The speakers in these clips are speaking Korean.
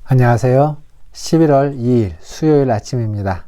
안녕하세요. 11월 2일 수요일 아침입니다.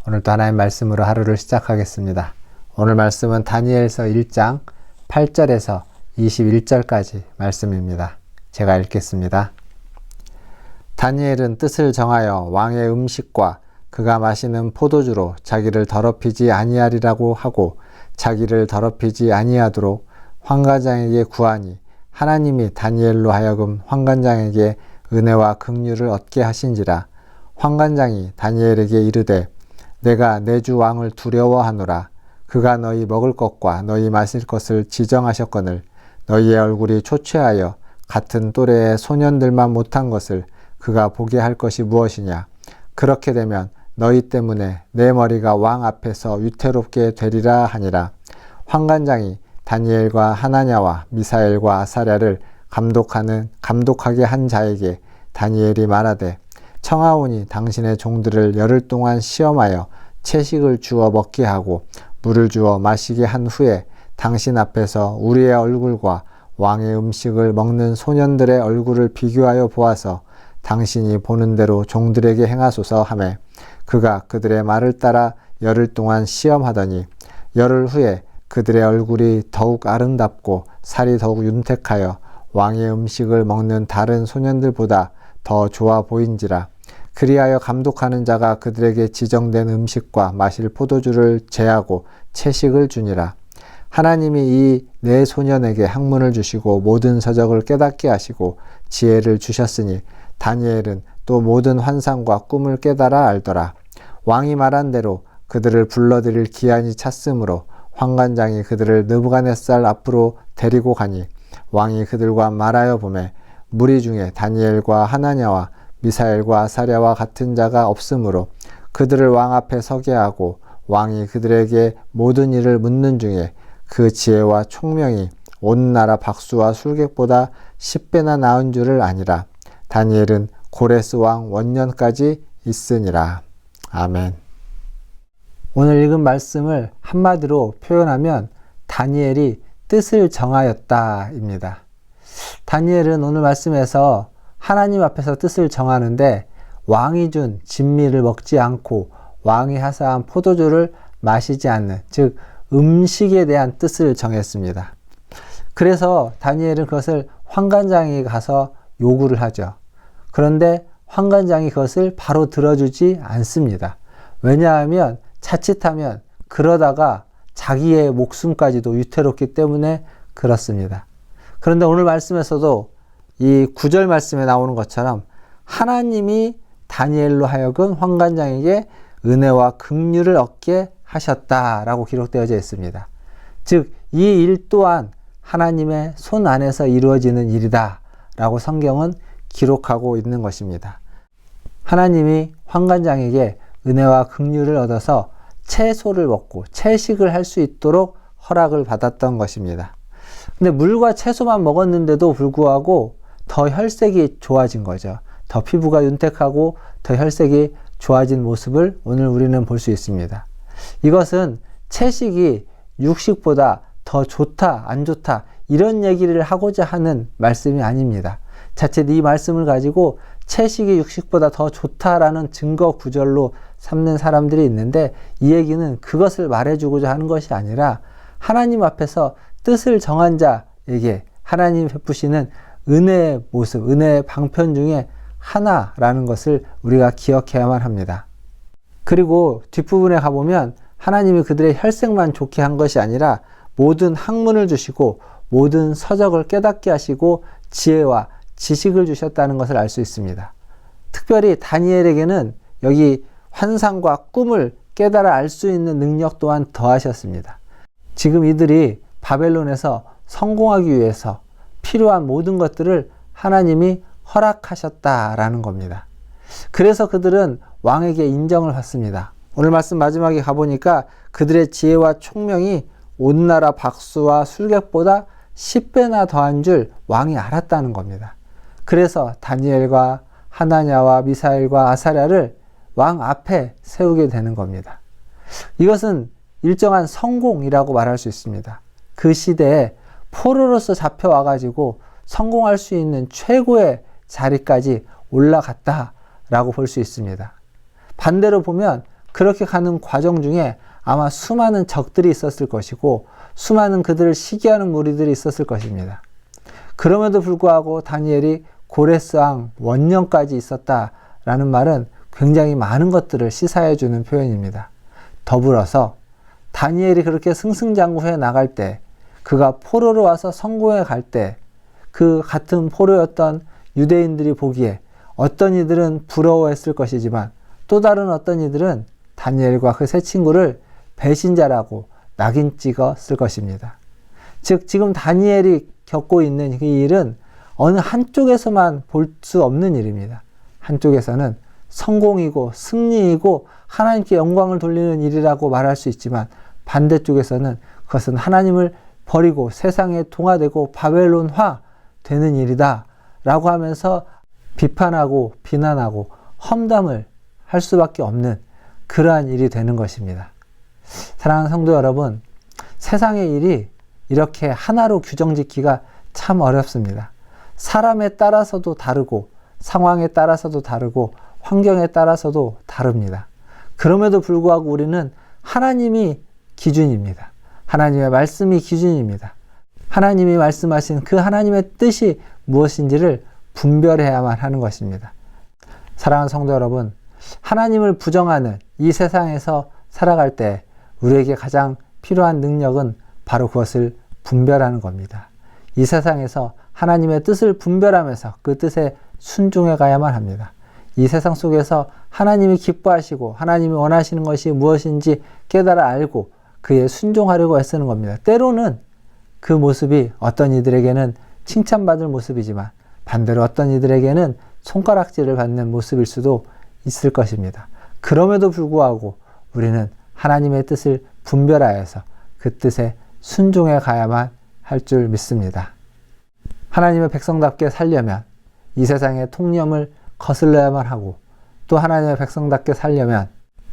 오늘도 하나님 말씀으로 하루를 시작하겠습니다. 오늘 말씀은 다니엘서 1장 8절에서 21절까지 말씀입니다. 제가 읽겠습니다. 다니엘은 뜻을 정하여 왕의 음식과 그가 마시는 포도주로 자기를 더럽히지 아니하리라고 하고 자기를 더럽히지 아니하도록 환관장에게 구하니 하나님이 다니엘로 하여금 환관장에게 은혜와 긍휼을 얻게 하신지라. 환관장이 다니엘에게 이르되 내가 내 주 왕을 두려워하노라. 그가 너희 먹을 것과 너희 마실 것을 지정하셨거늘 너희의 얼굴이 초췌하여 같은 또래의 소년들만 못한 것을 그가 보게 할 것이 무엇이냐. 그렇게 되면 너희 때문에 내 머리가 왕 앞에서 위태롭게 되리라 하니라. 환관장이 다니엘과 하나냐와 미사엘과 아사랴를 감독하게 한 자에게 다니엘이 말하되 청하오니 당신의 종들을 열흘 동안 시험하여 채식을 주어 먹게 하고 물을 주어 마시게 한 후에 당신 앞에서 우리의 얼굴과 왕의 음식을 먹는 소년들의 얼굴을 비교하여 보아서 당신이 보는 대로 종들에게 행하소서 하매 그가 그들의 말을 따라 열흘 동안 시험하더니 열흘 후에 그들의 얼굴이 더욱 아름답고 살이 더욱 윤택하여 왕의 음식을 먹는 다른 소년들보다 더 좋아 보인지라. 그리하여 감독하는 자가 그들에게 지정된 음식과 마실 포도주를 제하고 채식을 주니라. 하나님이 이 네 소년에게 학문을 주시고 모든 서적을 깨닫게 하시고 지혜를 주셨으니 다니엘은 또 모든 환상과 꿈을 깨달아 알더라. 왕이 말한 대로 그들을 불러들일 기한이 찼으므로 환관장이 그들을 느부갓네살 앞으로 데리고 가니 왕이 그들과 말하여 보매 무리 중에 다니엘과 하나냐와 미사엘과 아사랴와 같은 자가 없으므로 그들을 왕 앞에 서게 하고 왕이 그들에게 모든 일을 묻는 중에 그 지혜와 총명이 온 나라 박수와 술객보다 10배나 나은 줄을 아니라. 다니엘은 고레스 왕 원년까지 있으니라. 아멘. 오늘 읽은 말씀을 한마디로 표현하면 다니엘이 뜻을 정하였다입니다. 다니엘은 오늘 말씀에서 하나님 앞에서 뜻을 정하는데 왕이 준 진미를 먹지 않고 왕이 하사한 포도주를 마시지 않는, 즉 음식에 대한 뜻을 정했습니다. 그래서 다니엘은 그것을 환관장에게 가서 요구를 하죠. 그런데 환관장이 그것을 바로 들어주지 않습니다. 왜냐하면 자칫하면 그러다가 자기의 목숨까지도 위태롭기 때문에 그렇습니다. 그런데 오늘 말씀에서도 이 9절 말씀에 나오는 것처럼 하나님이 다니엘로 하여금 환관장에게 은혜와 긍휼을 얻게 하셨다라고 기록되어져 있습니다. 즉, 이 일 또한 하나님의 손 안에서 이루어지는 일이다 라고 성경은 기록하고 있는 것입니다. 하나님이 환관장에게 은혜와 긍휼을 얻어서 채소를 먹고 채식을 할 수 있도록 허락을 받았던 것입니다. 근데 물과 채소만 먹었는데도 불구하고 더 혈색이 좋아진 거죠. 더 피부가 윤택하고 더 혈색이 좋아진 모습을 오늘 우리는 볼 수 있습니다. 이것은 채식이 육식보다 더 좋다, 안 좋다 이런 얘기를 하고자 하는 말씀이 아닙니다. 자칫 이 말씀을 가지고 채식이 육식보다 더 좋다라는 증거 구절로 삼는 사람들이 있는데 이 얘기는 그것을 말해주고자 하는 것이 아니라 하나님 앞에서 뜻을 정한 자에게 하나님이 베푸시는 은혜의 모습, 은혜의 방편 중에 하나라는 것을 우리가 기억해야만 합니다. 그리고 뒷부분에 가보면 하나님이 그들의 혈색만 좋게 한 것이 아니라 모든 학문을 주시고 모든 서적을 깨닫게 하시고 지혜와 지식을 주셨다는 것을 알 수 있습니다. 특별히 다니엘에게는 여기 환상과 꿈을 깨달아 알 수 있는 능력 또한 더하셨습니다. 지금 이들이 바벨론에서 성공하기 위해서 필요한 모든 것들을 하나님이 허락하셨다라는 겁니다. 그래서 그들은 왕에게 인정을 받습니다. 오늘 말씀 마지막에 가보니까 그들의 지혜와 총명이 온 나라 박수와 술객보다 10배나 더한 줄 왕이 알았다는 겁니다. 그래서 다니엘과 하나냐와 미사엘과 아사랴를 왕 앞에 세우게 되는 겁니다. 이것은 일정한 성공이라고 말할 수 있습니다. 그 시대에 포로로서 잡혀와가지고 성공할 수 있는 최고의 자리까지 올라갔다라고 볼 수 있습니다. 반대로 보면 그렇게 가는 과정 중에 아마 수많은 적들이 있었을 것이고 수많은 그들을 시기하는 무리들이 있었을 것입니다. 그럼에도 불구하고 다니엘이 고레스왕 원년까지 있었다라는 말은 굉장히 많은 것들을 시사해 주는 표현입니다. 더불어서 다니엘이 그렇게 승승장구해 나갈 때, 그가 포로로 와서 성공해 갈 때, 그 같은 포로였던 유대인들이 보기에 어떤 이들은 부러워했을 것이지만 또 다른 어떤 이들은 다니엘과 그 세 친구를 배신자라고 낙인 찍었을 것입니다. 즉 지금 다니엘이 겪고 있는 이 일은 어느 한쪽에서만 볼 수 없는 일입니다. 한쪽에서는 성공이고 승리이고 하나님께 영광을 돌리는 일이라고 말할 수 있지만 반대쪽에서는 그것은 하나님을 버리고 세상에 동화되고 바벨론화 되는 일이다 라고 하면서 비판하고 비난하고 험담을 할 수밖에 없는 그러한 일이 되는 것입니다. 사랑하는 성도 여러분, 세상의 일이 이렇게 하나로 규정짓기가 참 어렵습니다. 사람에 따라서도 다르고 상황에 따라서도 다르고 환경에 따라서도 다릅니다. 그럼에도 불구하고 우리는 하나님이 기준입니다. 하나님의 말씀이 기준입니다. 하나님이 말씀하신 그 하나님의 뜻이 무엇인지를 분별해야만 하는 것입니다. 사랑하는 성도 여러분, 하나님을 부정하는 이 세상에서 살아갈 때 우리에게 가장 필요한 능력은 바로 그것을 분별하는 겁니다. 이 세상에서 하나님의 뜻을 분별하면서 그 뜻에 순종해 가야만 합니다. 이 세상 속에서 하나님이 기뻐하시고 하나님이 원하시는 것이 무엇인지 깨달아 알고 그에 순종하려고 애쓰는 겁니다. 때로는 그 모습이 어떤 이들에게는 칭찬받을 모습이지만 반대로 어떤 이들에게는 손가락질을 받는 모습일 수도 있을 것입니다. 그럼에도 불구하고 우리는 하나님의 뜻을 분별하여서 그 뜻에 순종해 가야만 할 줄 믿습니다. 하나님의 백성답게 살려면 이 세상의 통념을 거슬러야만 하고 또 하나님의 백성답게 살려면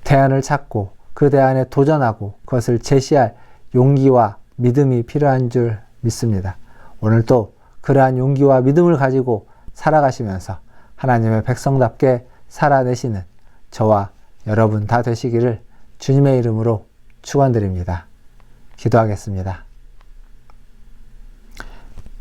대안을 찾고 그 대안에 도전하고 그것을 제시할 용기와 믿음이 필요한 줄 믿습니다. 오늘도 그러한 용기와 믿음을 가지고 살아가시면서 하나님의 백성답게 살아내시는 저와 여러분 다 되시기를 주님의 이름으로 축원드립니다. 기도하겠습니다.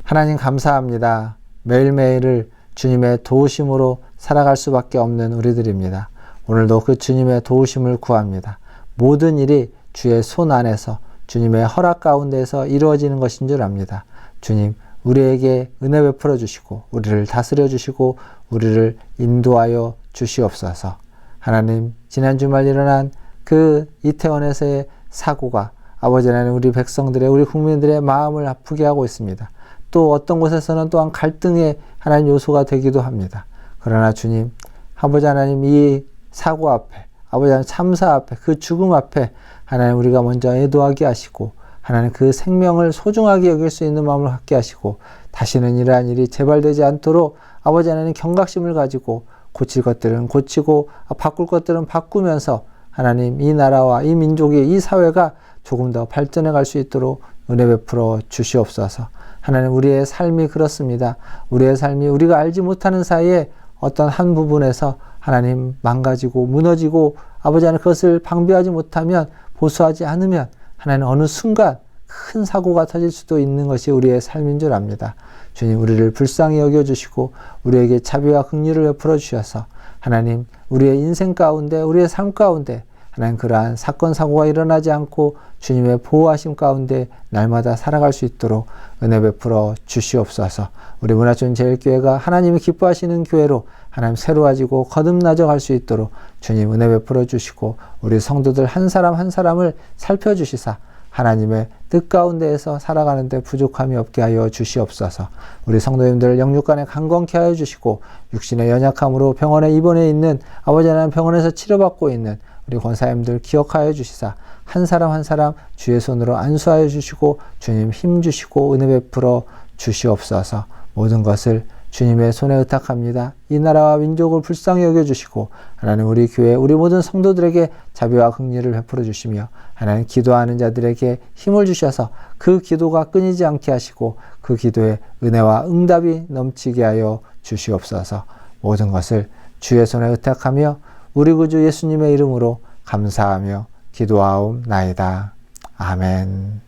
하나님 감사합니다. 매일매일을 주님의 도우심으로 살아갈 수밖에 없는 우리들입니다. 오늘도 그 주님의 도우심을 구합니다. 모든 일이 주의 손 안에서 주님의 허락 가운데에서 이루어지는 것인 줄 압니다. 주님, 우리에게 은혜 베풀어 주시고 우리를 다스려 주시고 우리를 인도하여 주시옵소서. 하나님, 지난 주말 일어난 그 이태원에서의 사고가 아버지 하나님 우리 백성들의 우리 국민들의 마음을 아프게 하고 있습니다. 또 어떤 곳에서는 또한 갈등의 하나님 요소가 되기도 합니다. 그러나 주님, 아버지 하나님 이 사고 앞에 아버지 하나님 참사 앞에 그 죽음 앞에 하나님 우리가 먼저 애도하게 하시고 하나님 그 생명을 소중하게 여길 수 있는 마음을 갖게 하시고 다시는 이러한 일이 재발되지 않도록 아버지 하나님 경각심을 가지고 고칠 것들은 고치고 바꿀 것들은 바꾸면서 하나님 이 나라와 이 민족이 이 사회가 조금 더 발전해 갈 수 있도록 은혜 베풀어 주시옵소서. 하나님 우리의 삶이 그렇습니다. 우리의 삶이 우리가 알지 못하는 사이에 어떤 한 부분에서 하나님 망가지고 무너지고 아버지 하나님 그것을 방비하지 못하면 보수하지 않으면 하나님 어느 순간 큰 사고가 터질 수도 있는 것이 우리의 삶인 줄 압니다. 주님 우리를 불쌍히 여겨주시고 우리에게 자비와 긍휼을 베풀어 주셔서 하나님 우리의 인생 가운데 우리의 삶 가운데 하나님 그러한 사건 사고가 일어나지 않고 주님의 보호하심 가운데 날마다 살아갈 수 있도록 은혜 베풀어 주시옵소서. 우리 문화촌제일교회가 하나님이 기뻐하시는 교회로 하나님 새로워지고 거듭나져 갈 수 있도록 주님 은혜 베풀어 주시고 우리 성도들 한 사람 한 사람을 살펴주시사 하나님의 뜻 가운데에서 살아가는데 부족함이 없게 하여 주시옵소서. 우리 성도님들 영육간에 강건케 하여 주시고 육신의 연약함으로 병원에 입원해 있는 아버지 하나님 병원에서 치료받고 있는 우리 권사님들 기억하여 주시사 한 사람 한 사람 주의 손으로 안수하여 주시고 주님 힘 주시고 은혜 베풀어 주시옵소서. 모든 것을 주님의 손에 의탁합니다. 이 나라와 민족을 불쌍히 여겨주시고 하나님 우리 교회 우리 모든 성도들에게 자비와 긍휼을 베풀어 주시며 하나님 기도하는 자들에게 힘을 주셔서 그 기도가 끊이지 않게 하시고 그 기도에 은혜와 응답이 넘치게 하여 주시옵소서. 모든 것을 주의 손에 의탁하며 우리 구주 예수님의 이름으로 감사하며 기도하옵나이다. 아멘.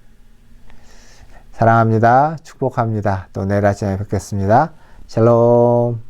사랑합니다. 축복합니다. 또 내일 아침에 뵙겠습니다. 샬롬.